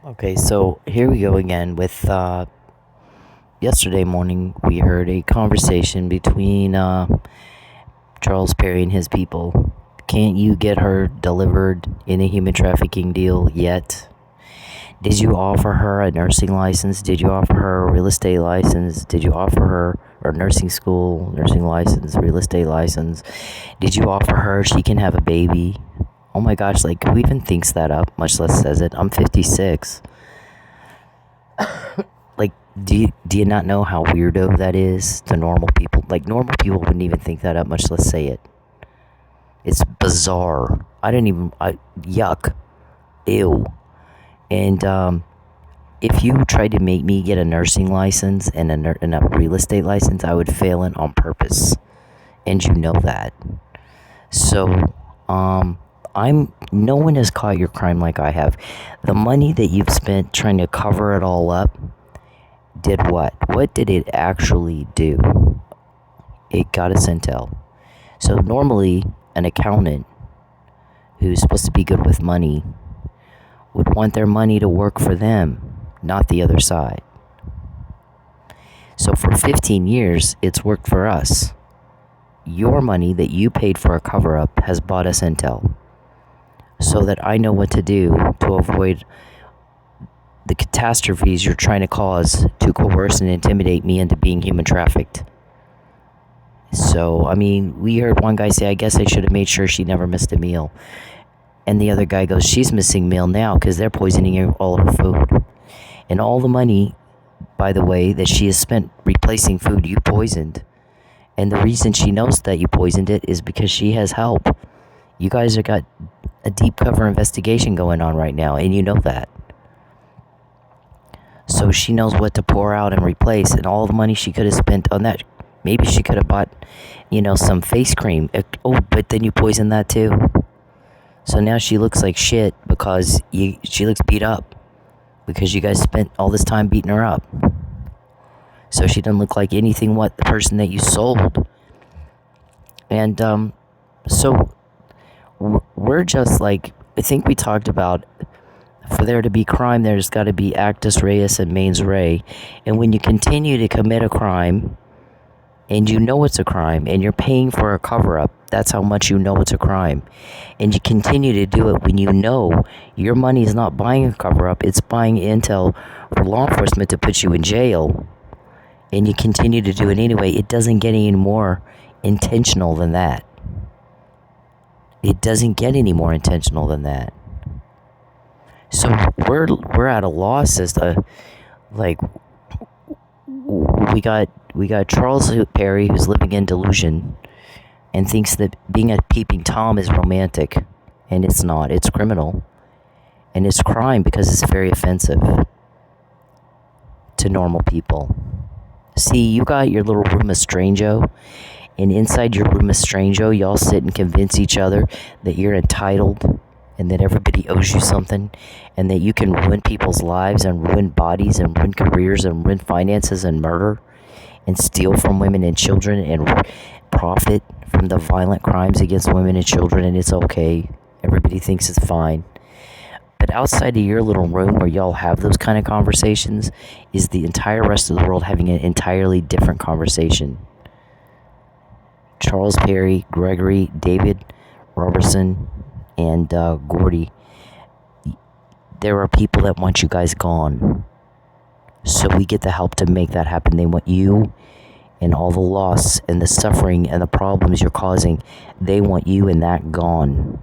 Okay, so here we go again with yesterday morning we heard a conversation between Charles Perry and his people. Can't you get her delivered in a human trafficking deal yet? Did you offer her a nursing license? Did you offer her a real estate license? Did you offer her or nursing school, nursing license, real estate license? Did you offer her she can have a baby? Oh my gosh, like who even thinks that up, much less says it? I'm 56. Like, do you not know how weirdo that is to normal people? Like, normal people wouldn't even think that up, much less say it. It's bizarre. Yuck. Ew. And, if you tried to make me get a nursing license and a real estate license, I would fail it on purpose. And you know that. So, no one has caught your crime like I have. The money that you've spent trying to cover it all up did what? What did it actually do? It got us intel. So normally, an accountant who's supposed to be good with money would want their money to work for them, not the other side. So for 15 years, it's worked for us. Your money that you paid for a cover-up has bought us intel, so that I know what to do to avoid the catastrophes you're trying to cause to coerce and intimidate me into being human trafficked. So, I mean, we heard one guy say, I guess I should have made sure she never missed a meal. And the other guy goes, she's missing meal now because they're poisoning all her food. And all the money, by the way, that she has spent replacing food you poisoned. And the reason she knows that you poisoned it is because she has help. You guys have got a deep cover investigation going on right now, and you know that. So she knows what to pour out and replace, and all the money she could have spent on that. Maybe she could have bought, some face cream. Oh, but then you poisoned that too. So now she looks like shit because she looks beat up. Because you guys spent all this time beating her up. So she doesn't look like anything the person that you sold. And, so we're just like, I think we talked about, for there to be crime, there's got to be actus reus and mens rea. And when you continue to commit a crime, and you know it's a crime, and you're paying for a cover-up, that's how much you know it's a crime. And you continue to do it when you know your money is not buying a cover-up, it's buying intel for law enforcement to put you in jail. And you continue to do it anyway. It doesn't get any more intentional than that. It doesn't get any more intentional than that. So we're at a loss as to, like, we got Charles Perry, who's living in delusion and thinks that being a peeping Tom is romantic, and it's not. It's criminal, and it's crime because it's very offensive to normal people. See, you got your little room of strango, and inside your room of strango, y'all sit and convince each other that you're entitled and that everybody owes you something, and that you can ruin people's lives and ruin bodies and ruin careers and ruin finances and murder and steal from women and children and profit from the violent crimes against women and children, and it's okay. Everybody thinks it's fine. But outside of your little room where y'all have those kind of conversations is the entire rest of the world having an entirely different conversation. Charles Perry, Gregory, David Robertson, and Gordy, there are people that want you guys gone. So we get the help to make that happen. They want you and all the loss and the suffering and the problems you're causing. They want you and that gone.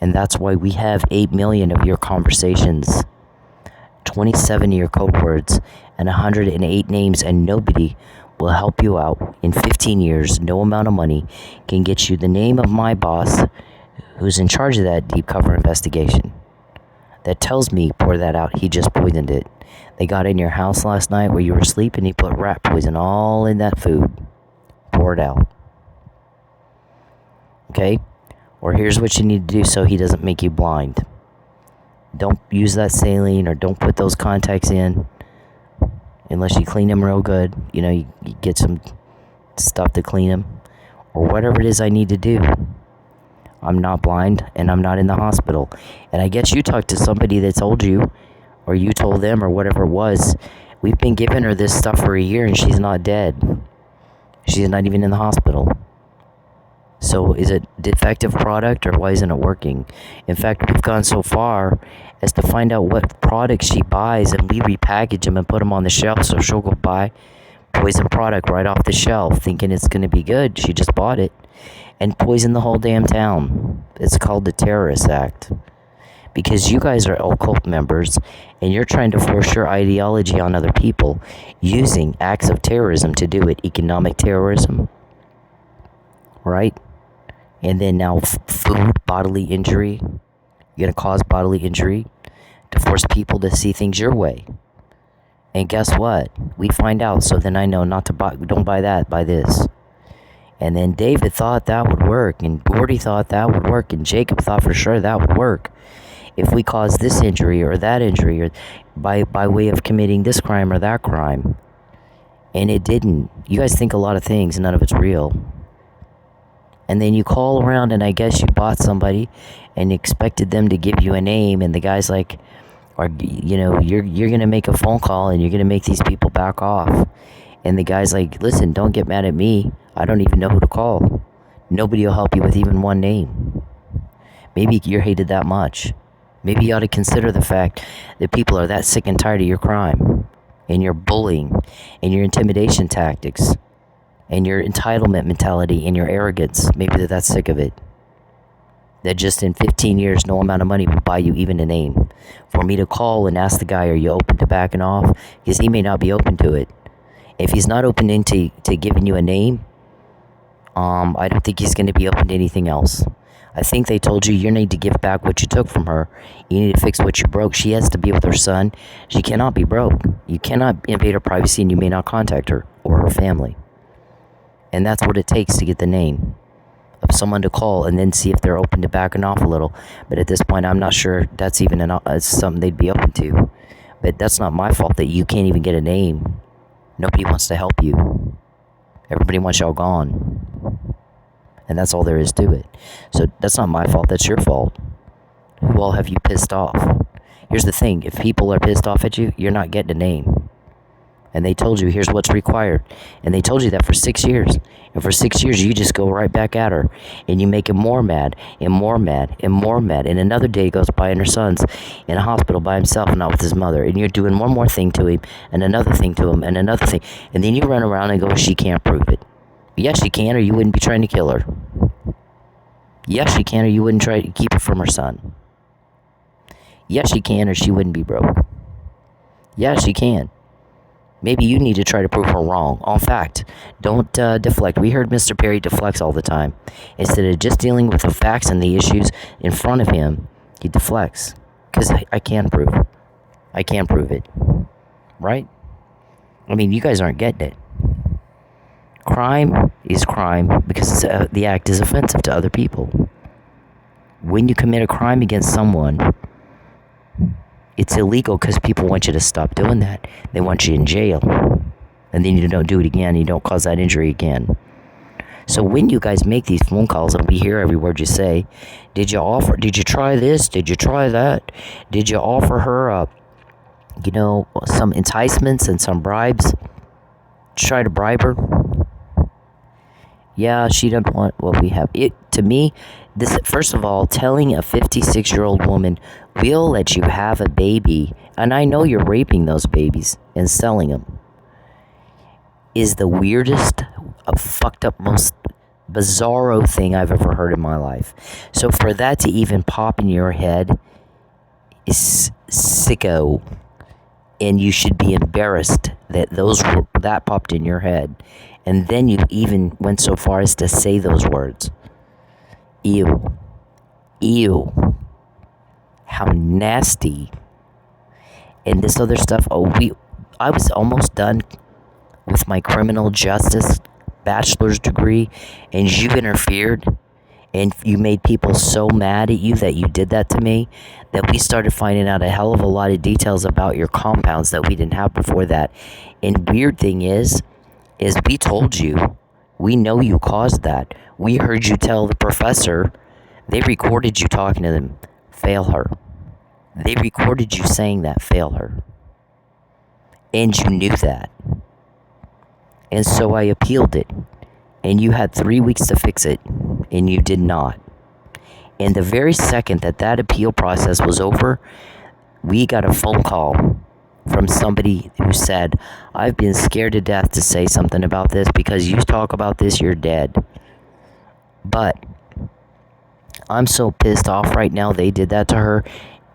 And that's why we have 8 million of your conversations, 27 of your code words, and 108 names, and nobody will help you out. In 15 years, no amount of money can get you the name of my boss, who's in charge of that deep cover investigation, that tells me, pour that out, he just poisoned it. They got in your house last night where you were asleep, and he put rat poison all in that food. Pour it out. Okay? Or here's what you need to do so he doesn't make you blind. Don't use that saline, or don't put those contacts in unless you clean them real good. You get some stuff to clean them. Or whatever it is I need to do. I'm not blind, and I'm not in the hospital. And I guess you talked to somebody that told you or you told them, or whatever it was. We've been giving her this stuff for a year and she's not dead. She's not even in the hospital. So is it defective product, or why isn't it working? In fact, we've gone so far as to find out what products she buys, and we repackage them and put them on the shelf, so she'll go buy poison product right off the shelf thinking it's going to be good. She just bought it and poisoned the whole damn town. It's called the Terrorist Act. Because you guys are occult members and you're trying to force your ideology on other people using acts of terrorism to do it. Economic terrorism, right? And then now food, bodily injury. You're going to cause bodily injury to force people to see things your way. And guess what? We find out, so then I know not to buy, don't buy that, buy this. And then David thought that would work, and Gordy thought that would work, and Jacob thought for sure that would work. If we cause this injury or that injury, or by way of committing this crime or that crime. And it didn't. You guys think a lot of things, and none of it's real. And then you call around, and I guess you bought somebody and expected them to give you a name, and the guy's like, or you're going to make a phone call and you're going to make these people back off. And the guy's like, listen, don't get mad at me. I don't even know who to call. Nobody will help you with even one name. Maybe you're hated that much. Maybe you ought to consider the fact that people are that sick and tired of your crime and your bullying and your intimidation tactics and your entitlement mentality and your arrogance. Maybe they're that sick of it. That just in 15 years, no amount of money will buy you even a name. For me to call and ask the guy, are you open to backing off? Because he may not be open to it. If he's not open to giving you a name, I don't think he's going to be open to anything else. I think they told you need to give back what you took from her. You need to fix what you broke. She has to be with her son. She cannot be broke. You cannot invade her privacy, and you may not contact her or her family. And that's what it takes to get the name of someone to call and then see if they're open to backing off a little. But at this point, I'm not sure that's even something they'd be open to. But that's not my fault that you can't even get a name. Nobody wants to help you. Everybody wants y'all gone. And that's all there is to it. So that's not my fault, that's your fault. Who all have you pissed off? Here's the thing, if people are pissed off at you, you're not getting a name. And they told you, here's what's required. And they told you that for 6 years. And for 6 years, you just go right back at her. And you make him more mad, and more mad, and more mad. And another day goes by, and her son's in a hospital by himself, not with his mother. And you're doing one more thing to him, and another thing to him, and another thing. And then you run around and go, she can't prove it. Yes, she can, or you wouldn't be trying to kill her. Yes, she can, or you wouldn't try to keep it from her son. Yes, she can, or she wouldn't be broke. Yes, she can. Maybe you need to try to prove her wrong. In fact, don't deflect. We heard Mr. Perry deflects all the time. Instead of just dealing with the facts and the issues in front of him, he deflects. Because I can prove. I can prove it. Right? I mean, you guys aren't getting it. Crime is crime because the act is offensive to other people. When you commit a crime against someone, it's illegal because people want you to stop doing that. They want you in jail. And then you don't do it again. You don't cause that injury again. So when you guys make these phone calls and we hear every word you say, did you try this? Did you try that? Did you offer her, some enticements and some bribes? Try to bribe her? Yeah, she doesn't want what we have. To me, this, first of all, telling a 56-year-old woman, we'll let you have a baby, and I know you're raping those babies and selling them, is the weirdest, fucked up, most bizarro thing I've ever heard in my life. So for that to even pop in your head is sicko, and you should be embarrassed that that popped in your head. And then you even went so far as to say those words. Ew. Ew. How nasty. And this other stuff, I was almost done with my criminal justice bachelor's degree, and you interfered, and you made people so mad at you that you did that to me, that we started finding out a hell of a lot of details about your compounds that we didn't have before that. And weird thing is we told you, we know you caused that. We heard you tell the professor, they recorded you talking to them, fail her. They recorded you saying that, fail her. And you knew that. And so I appealed it. And you had 3 weeks to fix it. And you did not. And the very second that appeal process was over, we got a phone call from somebody who said, I've been scared to death to say something about this because you talk about this, you're dead. But I'm so pissed off right now they did that to her.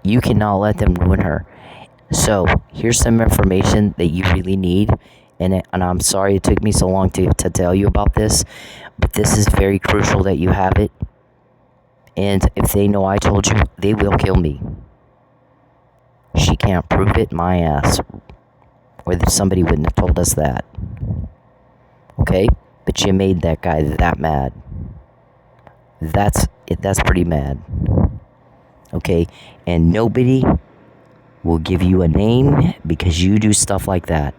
You cannot let them ruin her. So here's some information that you really need. And I'm sorry it took me so long to tell you about this. But this is very crucial that you have it. And if they know I told you, they will kill me. She can't prove it, my ass. Or that somebody wouldn't have told us that. Okay? But you made that guy that mad. That's pretty mad. Okay? And nobody will give you a name because you do stuff like that.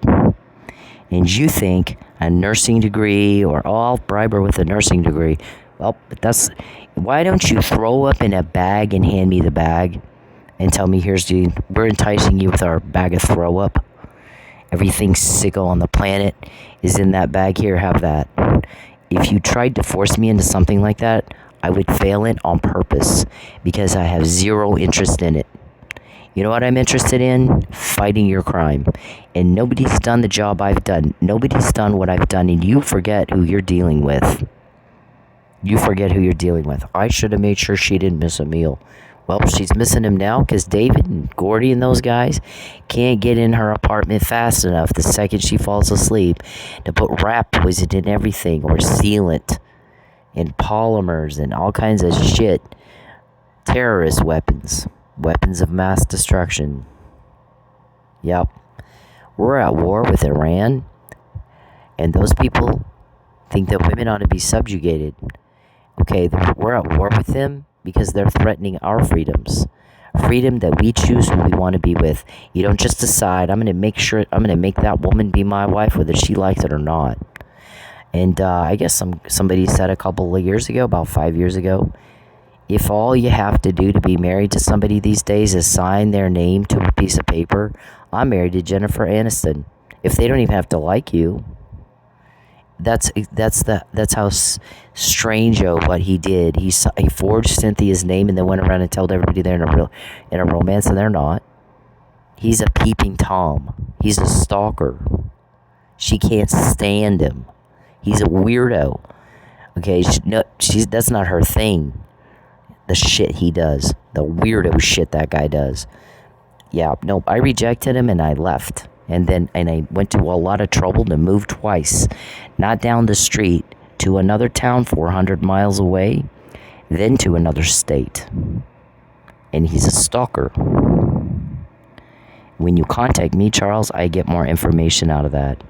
And you think a nursing degree, or I'll bribe her with a nursing degree. Well, but why don't you throw up in a bag and hand me the bag and tell me, we're enticing you with our bag of throw up. Everything sicko on the planet is in that bag. Here, have that. If you tried to force me into something like that, I would fail it on purpose because I have zero interest in it. You know what I'm interested in? Fighting your crime. And nobody's done the job I've done. Nobody's done what I've done, and you forget who you're dealing with. You forget who you're dealing with. I should have made sure she didn't miss a meal. Well, she's missing him now because David and Gordy and those guys can't get in her apartment fast enough the second she falls asleep to put rat poison in everything, or sealant and polymers and all kinds of shit. Terrorist weapons. Weapons of mass destruction. Yep. We're at war with Iran, and those people think that women ought to be subjugated. Okay, we're at war with them because they're threatening our freedoms. Freedom that we choose who we want to be with. You don't just decide, I'm going to make that woman be my wife whether she likes it or not. And I guess somebody said a couple of years ago, about 5 years ago, if all you have to do to be married to somebody these days is sign their name to a piece of paper, I'm married to Jennifer Aniston. If they don't even have to like you, that's how strange what he did. He forged Cynthia's name and then went around and told everybody they're in a romance, and they're not. He's a peeping Tom. He's a stalker. She can't stand him. He's a weirdo. Okay, that's not her thing. The shit he does. The weirdo shit that guy does. Yeah, no, I rejected him and I left. And I went to a lot of trouble to move twice. Not down the street, to another town 400 miles away, then to another state. And he's a stalker. When you contact me, Charles, I get more information out of that.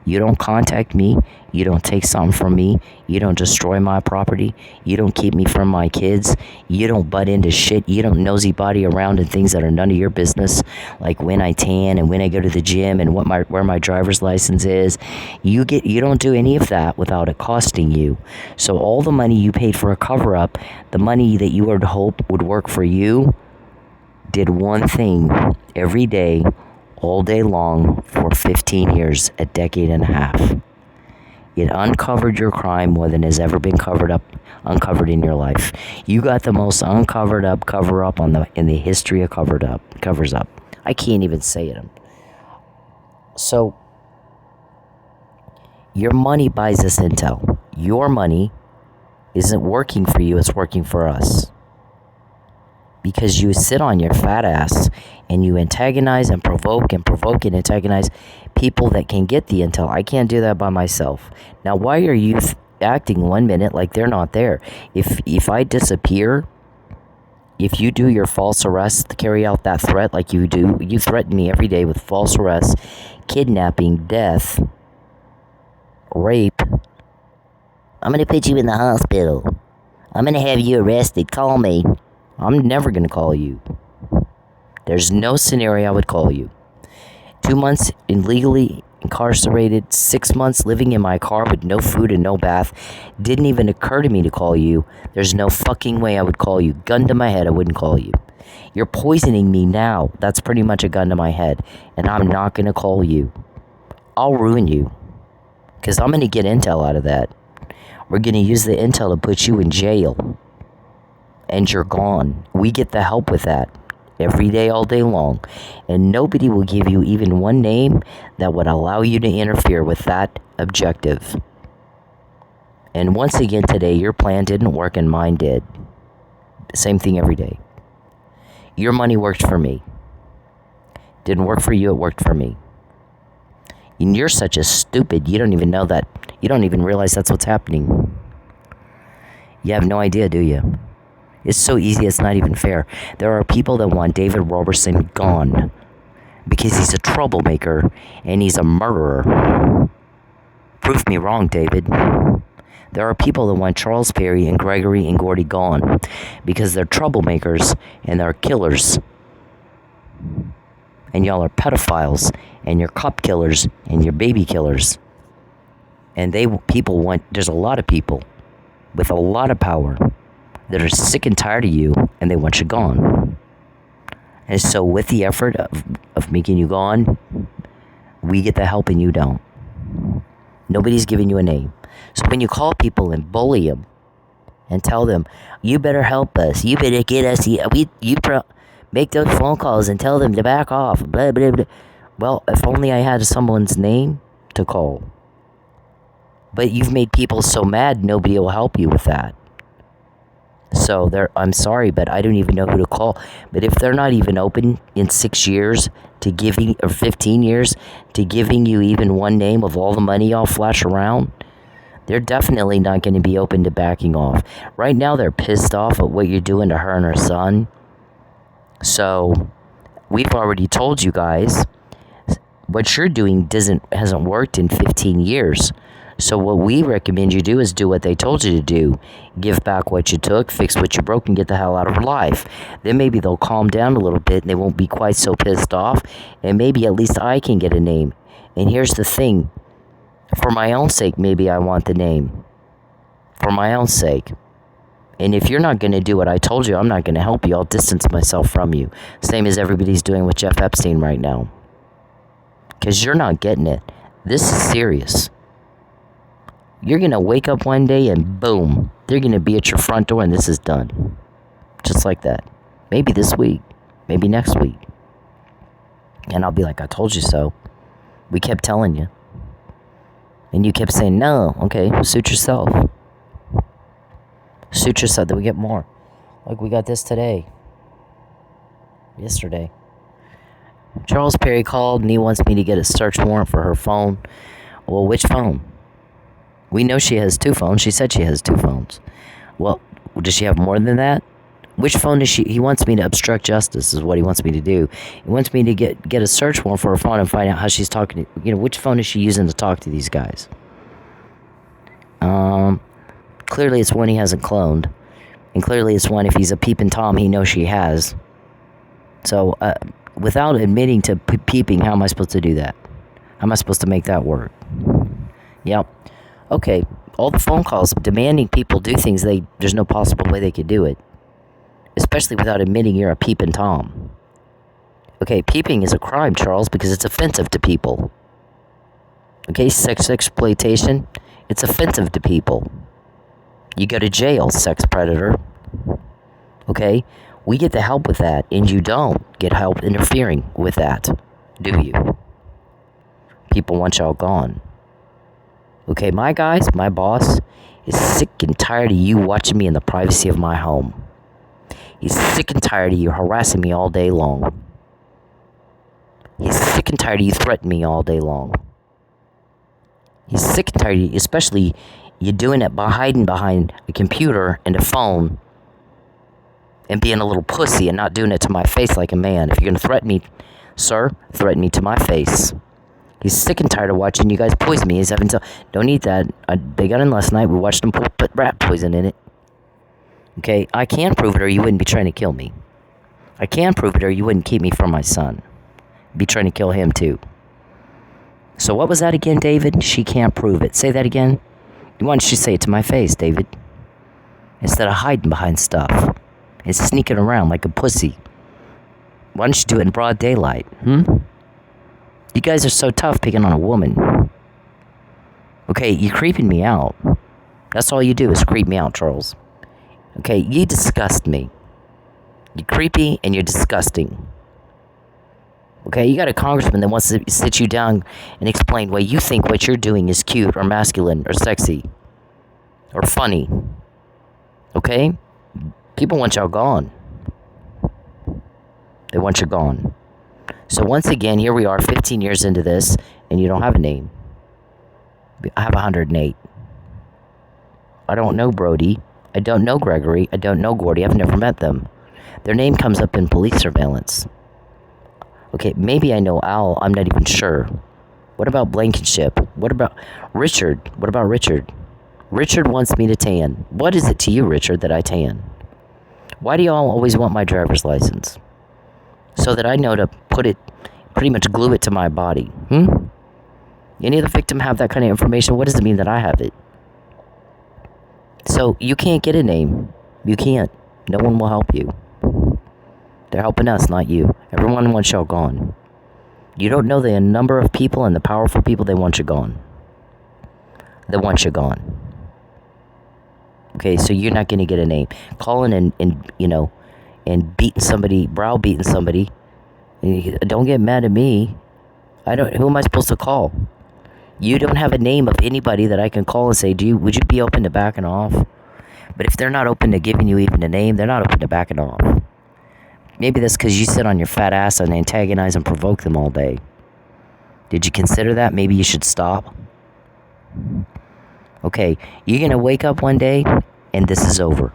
You don't contact me, you don't take something from me, you don't destroy my property, you don't keep me from my kids, you don't butt into shit, you don't nosy body around in things that are none of your business, like when I tan and when I go to the gym and where my driver's license is. You don't do any of that without it costing you. So all the money you paid for a cover-up, the money that you would hope would work for you, did one thing every day, all day long, for 15 years, a decade and a half. It uncovered your crime more than has ever been uncovered in your life. You got the most uncovered up cover-up in the history of covers up. I can't even say it. So, your money buys this intel. Your money isn't working for you, it's working for us. Because you sit on your fat ass and you antagonize and provoke and antagonize people that can get the intel. I can't do that by myself. Now, why are you acting 1 minute like they're not there? If I disappear, if you do your false arrest, carry out that threat like you do, you threaten me every day with false arrest, kidnapping, death, rape. I'm going to put you in the hospital. I'm going to have you arrested. Call me. I'm never going to call you. There's no scenario I would call you. 2 months illegally incarcerated, 6 months living in my car with no food and no bath. Didn't even occur to me to call you. There's no fucking way I would call you. Gun to my head, I wouldn't call you. You're poisoning me now. That's pretty much a gun to my head. And I'm not going to call you. I'll ruin you. Because I'm going to get intel out of that. We're going to use the intel to put you in jail. And you're gone. We get the help with that. Every day, all day long. And nobody will give you even one name that would allow you to interfere with that objective. And once again today, your plan didn't work and mine did. Same thing every day. Your money worked for me. Didn't work for you, it worked for me. And you're such a stupid, you don't even know that. You don't even realize that's what's happening. You have no idea, do you? It's so easy, it's not even fair. There are people that want David Robertson gone because he's a troublemaker and he's a murderer. Prove me wrong, David. There are people that want Charles Perry and Gregory and Gordy gone because they're troublemakers and they're killers. And y'all are pedophiles and you're cop killers and you're baby killers. And there's a lot of people with a lot of power that are sick and tired of you and they want you gone. And so with the effort of making you gone, we get the help and you don't. Nobody's giving you a name. So when you call people and bully them and tell them, you better help us, you better get us, make those phone calls and tell them to back off, blah, blah, blah. Well, if only I had someone's name to call. But you've made people so mad, nobody will help you with that. So I'm sorry, but I don't even know who to call. But if they're not even open in 6 years to giving, or 15 years, to giving you even one name of all the money y'all flash around, they're definitely not going to be open to backing off. Right now, they're pissed off at what you're doing to her and her son. So we've already told you guys what you're doing hasn't worked in 15 years. So what we recommend you do is do what they told you to do. Give back what you took, fix what you broke, and get the hell out of life. Then maybe they'll calm down a little bit and they won't be quite so pissed off. And maybe at least I can get a name. And here's the thing. For my own sake, maybe I want the name. For my own sake. And if you're not going to do what I told you, I'm not going to help you. I'll distance myself from you. Same as everybody's doing with Jeff Epstein right now. Because you're not getting it. This is serious. You're going to wake up one day and boom, they're going to be at your front door and this is done. Just like that. Maybe this week. Maybe next week. And I'll be like, I told you so. We kept telling you. And you kept saying, no. Okay, suit yourself. Suit yourself. Then we get more. Like we got this today. Yesterday. Charles Perry called and he wants me to get a search warrant for her phone. Well, which phone? We know she has 2 phones. She said she has 2 phones. Well, does she have more than that? Which phone does she... He wants me to obstruct justice is what he wants me to do. He wants me to get a search warrant for her phone and find out how she's talking to... which phone is she using to talk to these guys? Clearly it's one he hasn't cloned. And clearly it's one, if he's a peeping Tom, he knows she has. So, without admitting to peeping, how am I supposed to do that? How am I supposed to make that work? Yep. Okay, all the phone calls demanding people do things there's no possible way they could do it. Especially without admitting you're a peeping Tom. Okay, peeping is a crime, Charles, because it's offensive to people. Okay, sex exploitation, it's offensive to people. You go to jail, sex predator. Okay, we get the help with that, and you don't get help interfering with that, do you? People want y'all gone. Okay, my guys, my boss, is sick and tired of you watching me in the privacy of my home. He's sick and tired of you harassing me all day long. He's sick and tired of you threatening me all day long. He's sick and tired of you, especially you doing it by hiding behind a computer and a phone and being a little pussy and not doing it to my face like a man. If you're going to threaten me, sir, threaten me to my face. He's sick and tired of watching you guys poison me. He's having to... Don't eat that. They got in last night. We watched them put rat poison in it. Okay, I can prove it or you wouldn't be trying to kill me. I can prove it or you wouldn't keep me from my son. Be trying to kill him too. So what was that again, David? She can't prove it. Say that again. Why don't you say it to my face, David? Instead of hiding behind stuff and sneaking around like a pussy. Why don't you do it in broad daylight? You guys are so tough picking on a woman. Okay, you're creeping me out. That's all you do is creep me out, Charles. Okay, you disgust me. You're creepy and you're disgusting. Okay, you got a congressman that wants to sit you down and explain why you think what you're doing is cute or masculine or sexy or funny. Okay? People want y'all gone. They want you gone. So once again, here we are 15 years into this, and you don't have a name. I have 108. I don't know Brody. I don't know Gregory. I don't know Gordy. I've never met them. Their name comes up in police surveillance. Okay, maybe I know Al. I'm not even sure. What about Blankenship? What about Richard? What about Richard? Richard wants me to tan. What is it to you, Richard, that I tan? Why do y'all always want my driver's license? So that I know to put it, pretty much glue it to my body. Any other victim have that kind of information? What does it mean that I have it? So you can't get a name. You can't. No one will help you. They're helping us, not you. Everyone wants y'all gone. You don't know the number of people and the powerful people, they want you gone. They want you gone. Okay, so you're not going to get a name. Calling and beating somebody, browbeating somebody. Don't get mad at me. Who am I supposed to call? You don't have a name of anybody that I can call and say, would you be open to backing off? But if they're not open to giving you even a name, they're not open to backing off. Maybe that's because you sit on your fat ass and antagonize and provoke them all day. Did you consider that? Maybe you should stop. Okay, you're going to wake up one day and this is over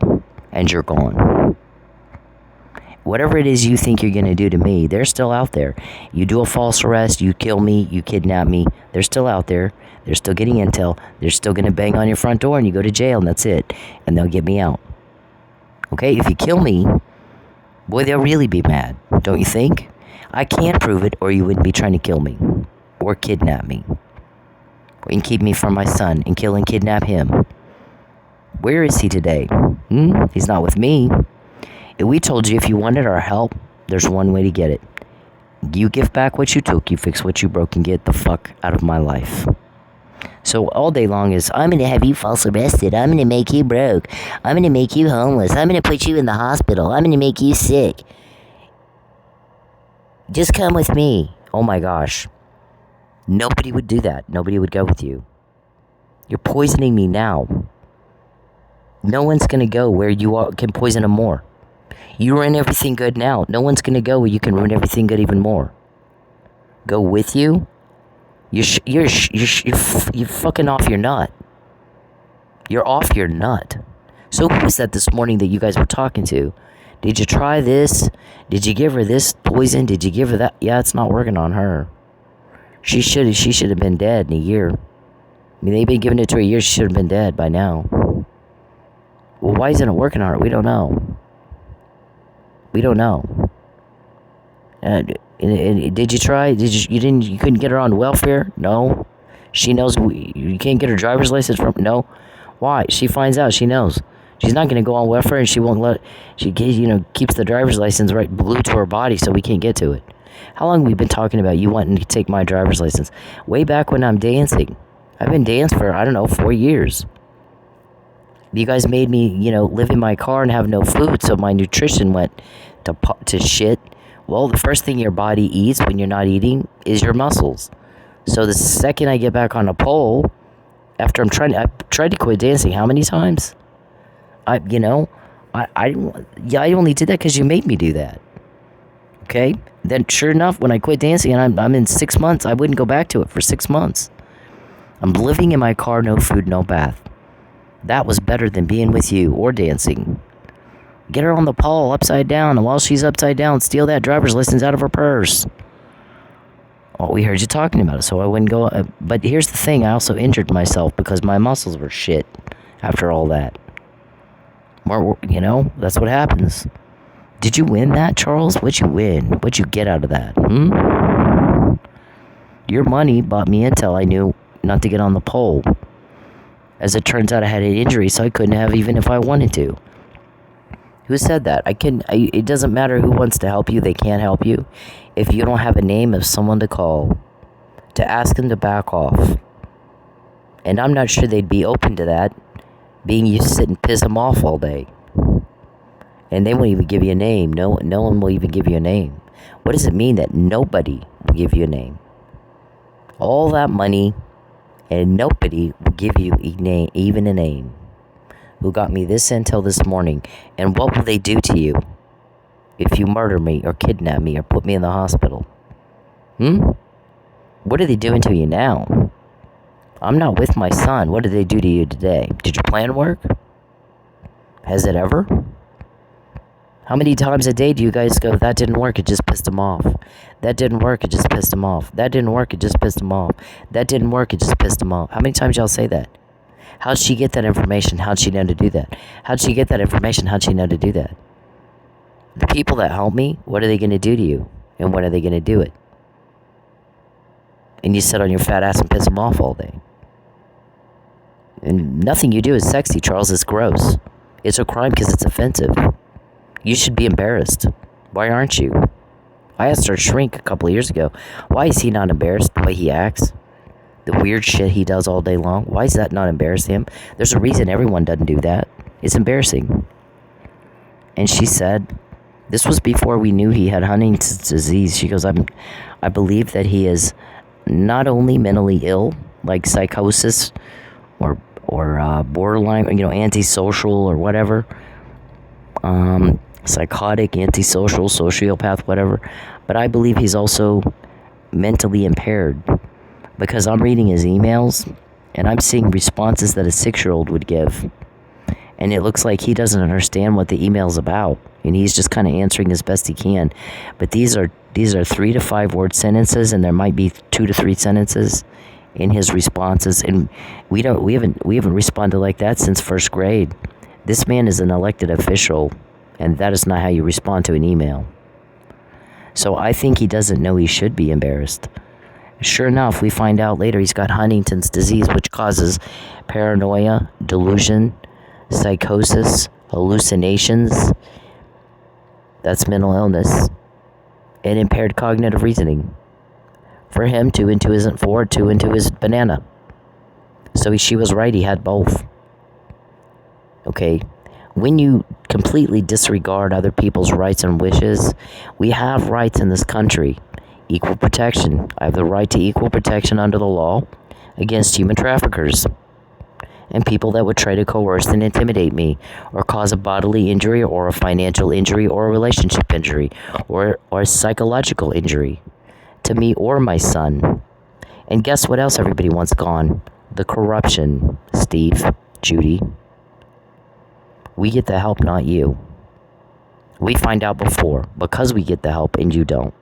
and you're gone. Whatever it is you think you're going to do to me, they're still out there. You do a false arrest, you kill me, you kidnap me, they're still out there. They're still getting intel. They're still going to bang on your front door and you go to jail and that's it. And they'll get me out. Okay, if you kill me, boy, they'll really be mad, don't you think? I can't prove it or you wouldn't be trying to kill me or kidnap me. And keep me from my son and kill and kidnap him. Where is he today? He's not with me. We told you if you wanted our help, there's one way to get it. You give back what you took, you fix what you broke, and get the fuck out of my life. So all day long is, I'm going to have you false arrested. I'm going to make you broke. I'm going to make you homeless. I'm going to put you in the hospital. I'm going to make you sick. Just come with me. Oh my gosh. Nobody would do that. Nobody would go with you. You're poisoning me now. No one's going to go where you can poison them more. You ruin everything good now. No one's going to go where you can ruin everything good even more. Go with you? You're fucking off your nut. You're off your nut. So who was that this morning that you guys were talking to? Did you try this? Did you give her this poison? Did you give her that? Yeah, it's not working on her. She should have been dead in a year. I mean, they've been giving it to her a year. She should have been dead by now. Well, why isn't it working on her? We don't know. We don't know. And did you try? You couldn't get her on welfare? No. She knows you can't get her driver's license from. No. Why? She finds out. She knows. She's not going to go on welfare, and she won't let. She keeps the driver's license right glued to her body, so we can't get to it. How long have we been talking about you wanting to take my driver's license? Way back when I'm dancing. I've been dancing for 4 years. You guys made me, live in my car and have no food, so my nutrition went to shit. Well, the first thing your body eats when you're not eating is your muscles. So the second I get back on a pole, after I tried to quit dancing how many times? I only did that because you made me do that. Okay? Then sure enough, when I quit dancing and I'm in 6 months, I wouldn't go back to it for 6 months. I'm living in my car, no food, no bath. That was better than being with you or dancing. Get her on the pole upside down, and while she's upside down, steal that driver's license out of her purse. Oh, we heard you talking about it, so I wouldn't go. But here's the thing, I also injured myself because my muscles were shit after all that. That's what happens. Did you win that, Charles? What'd you win? What'd you get out of that? Your money bought me intel I knew not to get on the pole. As it turns out, I had an injury, so I couldn't have even if I wanted to. Who said that? It doesn't matter who wants to help you. They can't help you if you don't have a name of someone to call to ask them to back off. And I'm not sure they'd be open to that, being you sit and piss them off all day. And they won't even give you a name. No one will even give you a name. What does it mean that nobody will give you a name? All that money, and nobody will give you a name, even a name. Who got me this intel this morning? And what will they do to you if you murder me or kidnap me or put me in the hospital? What are they doing to you now? I'm not with my son. What did they do to you today? Did your plan work? Has it ever? How many times a day do you guys go, that didn't work, it just pissed him off. That didn't work, it just pissed him off. That didn't work, it just pissed him off. That didn't work, it just pissed him off. How many times y'all say that? How'd she get that information? How'd she know to do that? How'd she get that information? How'd she know to do that? The people that help me, what are they going to do to you? And when are they going to do it? And you sit on your fat ass and piss them off all day. And nothing you do is sexy, Charles. It's gross. It's a crime because it's offensive. You should be embarrassed. Why aren't you? I asked our shrink a couple of years ago, why is he not embarrassed the way he acts? The weird shit he does all day long? Why is that not embarrassing him? There's a reason everyone doesn't do that. It's embarrassing. And she said, this was before we knew he had Huntington's disease. She goes, I believe that he is not only mentally ill, like psychosis or borderline, antisocial or whatever, psychotic, antisocial, sociopath, whatever, but I believe he's also mentally impaired, because I'm reading his emails and I'm seeing responses that a 6-year-old would give, and it looks like he doesn't understand what the email's about, and he's just kind of answering as best he can. But these are 3 to 5 word sentences, and there might be 2 to 3 sentences in his responses, and we haven't responded like that since 1st grade. This man is an elected official, and that is not how you respond to an email. So I think he doesn't know he should be embarrassed. Sure enough, we find out later he's got Huntington's disease, which causes paranoia, delusion, psychosis, hallucinations. That's mental illness. And impaired cognitive reasoning. For him, 2 and 2 isn't 4, 2 and 2 is banana. So she was right, he had both. Okay, when you completely disregard other people's rights and wishes, we have rights in this country. Equal protection. I have the right to equal protection under the law against human traffickers and people that would try to coerce and intimidate me, or cause a bodily injury, or a financial injury, or a relationship injury, or a psychological injury to me or my son. And guess what else everybody wants gone? The corruption, Steve, Judy. We get the help, not you. We find out before, because we get the help and you don't.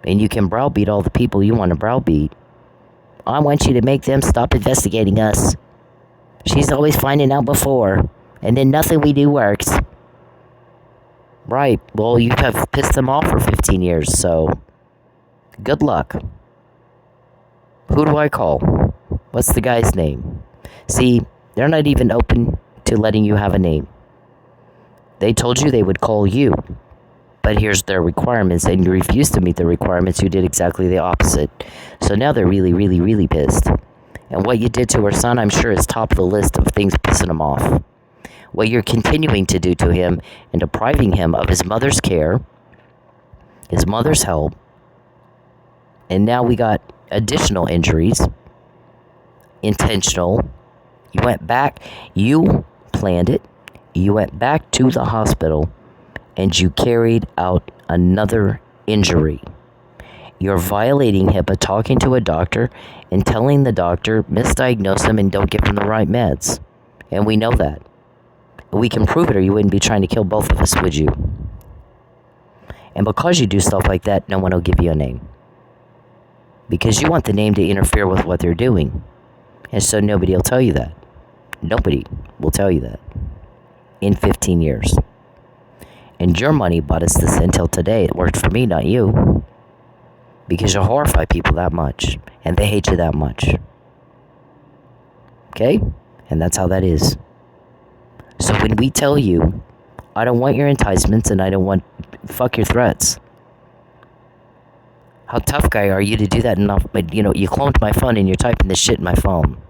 And you can browbeat all the people you want to browbeat. I want you to make them stop investigating us. She's always finding out before, and then nothing we do works. Right, well, you have pissed them off for 15 years, so good luck. Who do I call? What's the guy's name? See, they're not even open to letting you have a name. They told you they would call you, but here's their requirements, and you refused to meet the requirements. You did exactly the opposite. So now they're really, really, really pissed. And what you did to her son, I'm sure, is top of the list of things pissing him off. What you're continuing to do to him and depriving him of his mother's care, his mother's help, and now we got additional injuries, intentional. You went back, you planned it, you went back to the hospital, and you carried out another injury. You're violating HIPAA, talking to a doctor and telling the doctor, misdiagnose him and don't give him the right meds. And we know that. We can prove it, or you wouldn't be trying to kill both of us, would you? And because you do stuff like that, no one will give you a name. Because you want the name to interfere with what they're doing. And so nobody will tell you that. Nobody will tell you that. In 15 years. And your money bought us this until today. It worked for me, not you. because you horrify people that much, and they hate you that much. Okay? And that's how that is. So when we tell you, I don't want your enticements and I don't want, fuck your threats. How tough guy are you to do that enough? But you cloned my phone and you're typing this shit in my phone.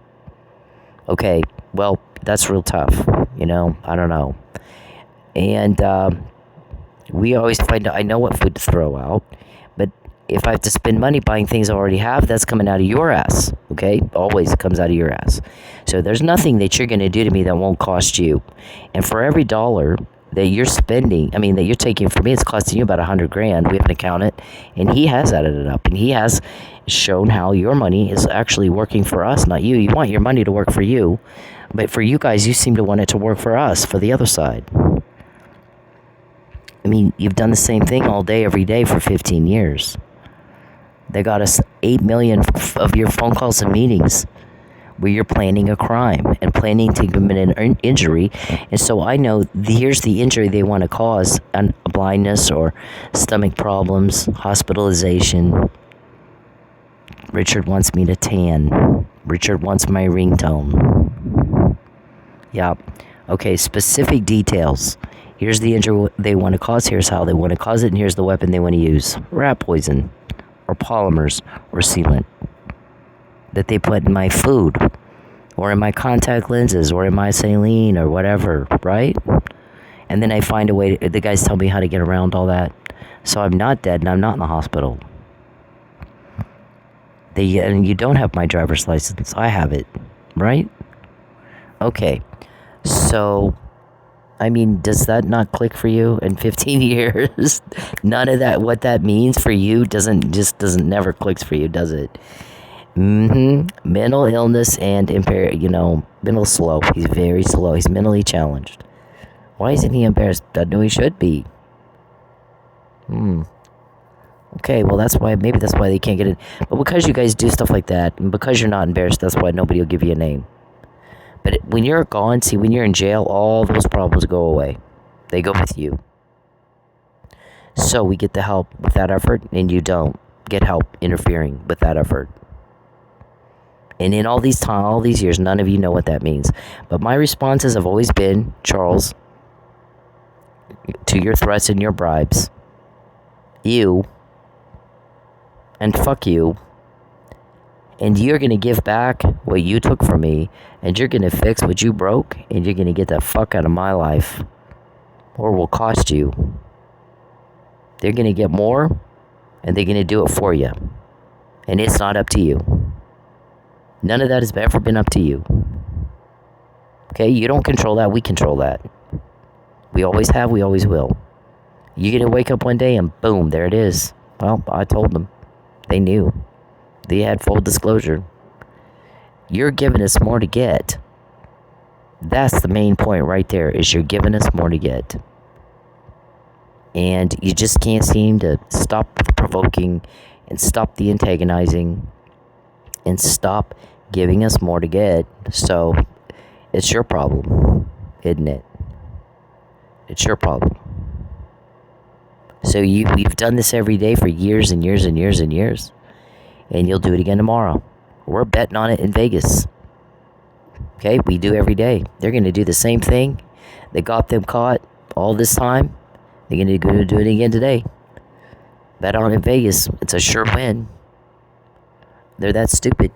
Okay, well, that's real tough. I don't know. And we always find out, I know what food to throw out, but if I have to spend money buying things I already have, that's coming out of your ass, okay? Always comes out of your ass. So there's nothing that you're going to do to me that won't cost you. And for every dollar that you're spending, that you're taking from me, it's costing you about $100,000. We have an accountant, and he has added it up, and he has shown how your money is actually working for us, not you. You want your money to work for you, but for you guys, you seem to want it to work for us, for the other side. You've done the same thing all day, every day for 15 years. They got us 8 million of your phone calls and meetings where you're planning a crime and planning to commit an injury. And so I know here's the injury they want to cause: a blindness or stomach problems, hospitalization. Richard wants me to tan. Richard wants my ringtone. Yeah. Okay, specific details. Here's the injury they want to cause. Here's how they want to cause it. And here's the weapon they want to use. Rat poison, or polymers, or sealant that they put in my food, or in my contact lenses, or in my saline, or whatever, right? And then I find a way, the guys tell me how to get around all that. So I'm not dead, and I'm not in the hospital. And you don't have my driver's license. I have it, right? Okay, so... does that not click for you in 15 years? None of that, what that means for you doesn't never clicks for you, does it? Mental illness and mental slow. He's very slow. He's mentally challenged. Why isn't he embarrassed? I know he should be. Okay, well maybe that's why they can't get in. But because you guys do stuff like that, and because you're not embarrassed, that's why nobody will give you a name. But when you're gone, when you're in jail, all those problems go away. They go with you. So we get the help with that effort, and you don't get help interfering with that effort. And in all these years, none of you know what that means. But my responses have always been, Charles, to your threats and your bribes, you, and fuck you. And you're going to give back what you took from me, and you're going to fix what you broke, and you're going to get the fuck out of my life, or will cost you. They're going to get more, and they're going to do it for you. And it's not up to you. None of that has ever been up to you. Okay, you don't control that, we control that. We always have, we always will. You're going to wake up one day, and boom, there it is. Well, I told them. They knew. They had full disclosure. You're giving us more to get. That's the main point right there, is you're giving us more to get. And you just can't seem to stop the provoking and stop the antagonizing and stop giving us more to get. So it's your problem, isn't it? It's your problem. So we've done this every day for years and years and years and years. And you'll do it again tomorrow. We're betting on it in Vegas. Okay, we do every day. They're going to do the same thing. They got them caught all this time. They're going to go do it again today. Bet on it in Vegas. It's a sure win. They're that stupid.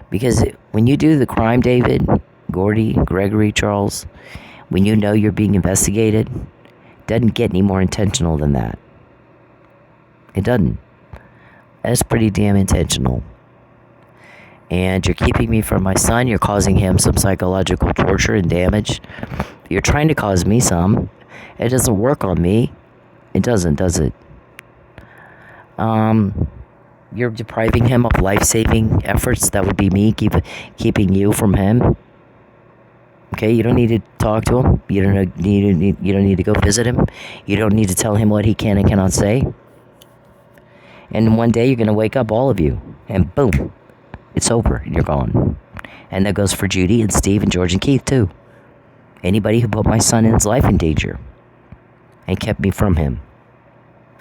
Because when you do the crime, David, Gordy, Gregory, Charles, when you know you're being investigated, it doesn't get any more intentional than that. It doesn't. That's pretty damn intentional. And you're keeping me from my son. You're causing him some psychological torture and damage. You're trying to cause me some. It doesn't work on me. It doesn't, does it? You're depriving him of life-saving efforts. That would be me keeping you from him. Okay, you don't need to talk to him. You don't need to go visit him. You don't need to tell him what he can and cannot say. And one day you're going to wake up, all of you, and boom, it's over, and you're gone. And that goes for Judy and Steve and George and Keith, too. Anybody who put my son and his life in danger and kept me from him.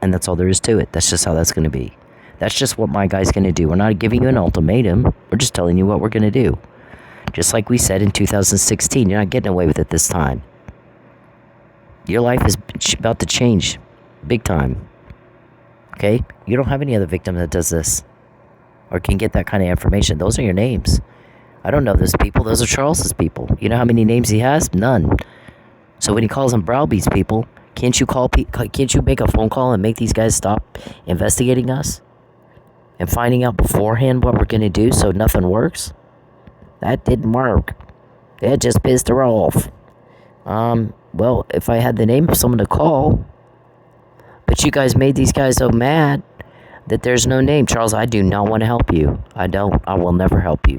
And that's all there is to it. That's just how that's going to be. That's just what my guy's going to do. We're not giving you an ultimatum. We're just telling you what we're going to do. Just like we said in 2016, you're not getting away with it this time. Your life is about to change big time. Okay? You don't have any other victim that does this or can get that kind of information. Those are your names. I don't know those people. Those are Charles's people. You know how many names he has? None. So when he calls them browbeats people, can't you make a phone call and make these guys stop investigating us and finding out beforehand what we're going to do so nothing works? That didn't work. It just pissed her off. Well, if I had the name of someone to call, but you guys made these guys so mad that there's no name. Charles, I do not want to help you. I don't. I will never help you.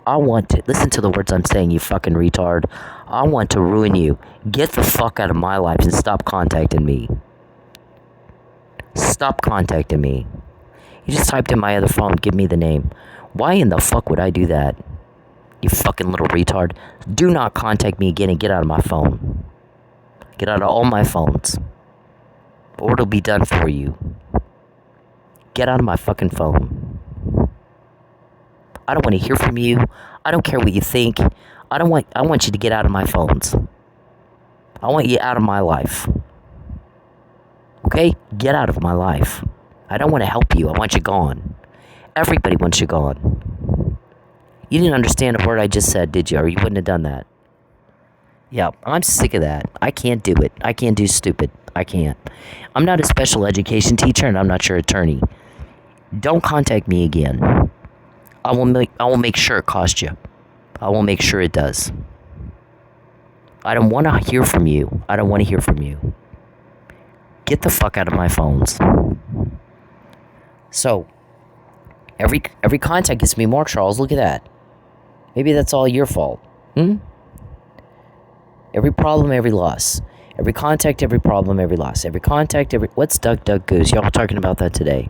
I want to, listen to the words I'm saying, you fucking retard. I want to ruin you. Get the fuck out of my life and stop contacting me. Stop contacting me. You just typed in my other phone, give me the name. Why in the fuck would I do that? You fucking little retard. Do not contact me again and get out of my phone. Get out of all my phones. Or it'll be done for you. Get out of my fucking phone. I don't want to hear from you. I don't care what you think. I want you to get out of my phones. I want you out of my life. Okay? Get out of my life. I don't want to help you. I want you gone. Everybody wants you gone. You didn't understand a word I just said, did you? Or you wouldn't have done that. Yeah, I'm sick of that. I can't do it. I can't do stupid. I can't. I'm not a special education teacher and I'm not your attorney. Don't contact me again. I will make sure it costs you. I will make sure it does. I don't want to hear from you. I don't want to hear from you. Get the fuck out of my phones. So, every contact gets me more, Charles. Look at that. Maybe that's all your fault. Every problem, every loss. Every contact, every problem, every loss. Every contact, What's Duck, Duck, Goose? Y'all were talking about that today.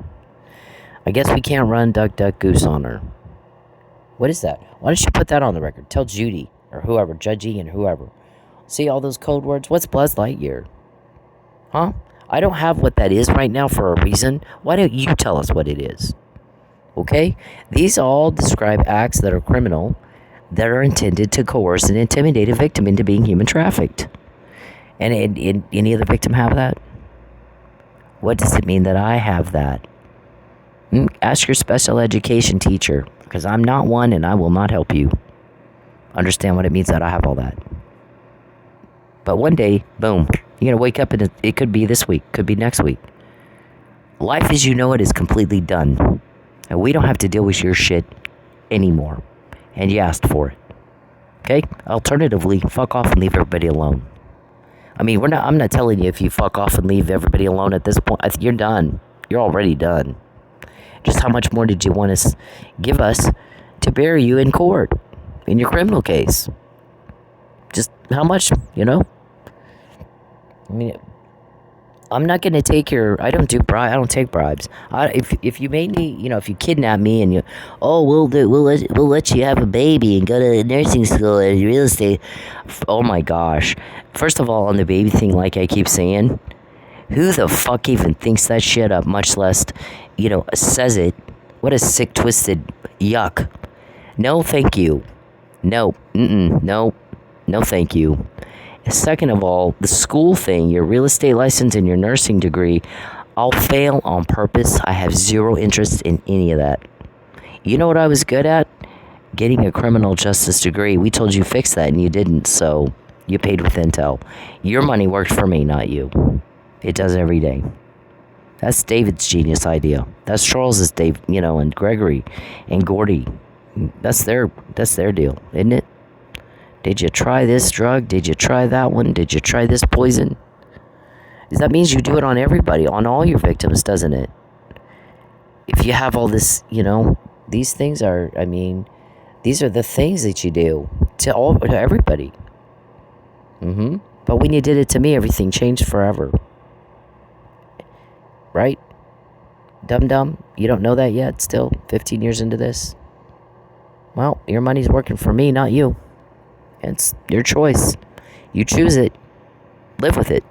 I guess we can't run Duck, Duck, Goose on her. What is that? Why don't you put that on the record? Tell Judy, or whoever, Judge E and whoever. See all those code words? What's Buzz Lightyear? Huh? I don't have what that is right now for a reason. Why don't you tell us what it is? Okay? These all describe acts that are criminal, that are intended to coerce and intimidate a victim into being human trafficked. And any other victim have that? What does it mean that I have that? Ask your special education teacher, because I'm not one and I will not help you understand what it means that I have all that. But one day, boom, you're going to wake up and it could be this week, could be next week. Life as you know it is completely done. And we don't have to deal with your shit anymore. And you asked for it. Okay? Alternatively, fuck off and leave everybody alone. I mean, I'm not telling you if you fuck off and leave everybody alone at this point. You're done. You're already done. Just how much more did you want to give us to bury you in court in your criminal case? Just how much, you know? I mean, I'm not going to take I don't take bribes. If you made me, if you kidnap me and we'll let you have a baby and go to nursing school and real estate. Oh my gosh. First of all, on the baby thing, like I keep saying, who the fuck even thinks that shit up, much less, says it? What a sick, twisted yuck. No, thank you. No. No. No, thank you. Second of all, the school thing, your real estate license and your nursing degree, I'll fail on purpose. I have zero interest in any of that. You know what I was good at? Getting a criminal justice degree. We told you fix that and you didn't, so you paid with intel. Your money worked for me, not you. It does every day. That's David's genius idea. That's Charles's Dave, and Gregory and Gordy. That's their deal, isn't it? Did you try this drug? Did you try that one? Did you try this poison? That means you do it on everybody, on all your victims, doesn't it? If you have all this, these things are, these are the things that you do to everybody. But when you did it to me, everything changed forever. Right? Dum-dum, you don't know that yet, still, 15 years into this? Well, your money's working for me, not you. It's your choice. You choose it. Live with it.